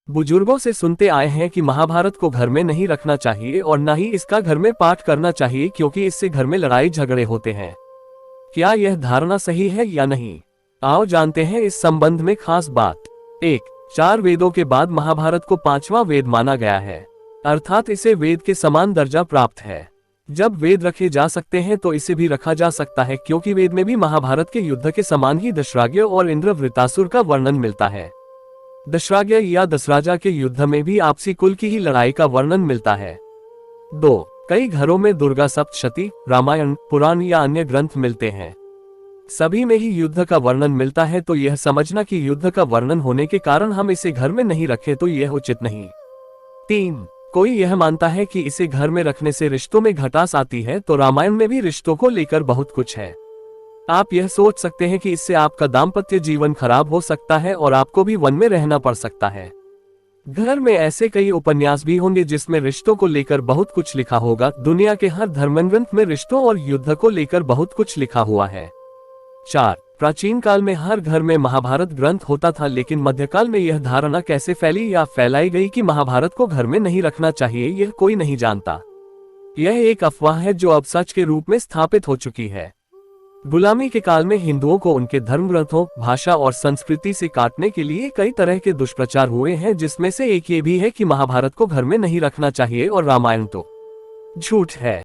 बुजुर्गों से सुनते आए हैं कि महाभारत को घर में नहीं रखना चाहिए और न ही इसका घर में पाठ करना चाहिए क्योंकि इससे घर में लड़ाई झगड़े होते हैं। क्या यह धारणा सही है या नहीं? आओ जानते हैं इस संबंध में खास बात। 1. 4 वेदों के बाद महाभारत को 5वां वेद माना गया है, अर्थात इसे वेद के समान दर्जा प्राप्त है। जब वेद रखे जा सकते हैं तो इसे भी रखा जा सकता है क्योंकि वेद में भी महाभारत के युद्ध के समान ही दशराग्य और इंद्रवृत्तासुर का वर्णन मिलता है। दशराग्य या दशराजा के युद्ध में भी आपसी कुल की ही लड़ाई का वर्णन मिलता है। 2. कई घरों में दुर्गा सप्तशती, रामायण, पुराण या अन्य ग्रंथ मिलते हैं। सभी में ही युद्ध का वर्णन मिलता है, तो यह समझना कि युद्ध का वर्णन होने के कारण हम इसे घर में नहीं रखें तो यह उचित नहीं। 3. कोई यह मानता है कि इसे घर में रखने से रिश्तों में खटास आती है, तो रामायण में भी रिश्तों को लेकर बहुत कुछ है। आप यह सोच सकते हैं कि इससे आपका दाम्पत्य जीवन खराब हो सकता है और आपको भी वन में रहना पड़ सकता है। घर में ऐसे कई उपन्यास भी होंगे जिसमें रिश्तों को लेकर बहुत कुछ लिखा होगा। दुनिया के हर धर्मग्रंथ में रिश्तों और युद्ध को लेकर बहुत कुछ लिखा हुआ है। 4. प्राचीन काल में हर घर में महाभारत ग्रंथ होता था, लेकिन मध्यकाल में यह धारणा कैसे फैली या फैलाई गई कि महाभारत को घर में नहीं रखना चाहिए, यह कोई नहीं जानता। यह एक अफवाह है जो अब सच के रूप में स्थापित हो चुकी है। गुलामी के काल में हिंदुओं को उनके धर्म ग्रंथों, भाषा और संस्कृति से काटने के लिए कई तरह के दुष्प्रचार हुए हैं, जिसमें से एक ये भी है कि महाभारत को घर में नहीं रखना चाहिए और रामायण तो झूठ है।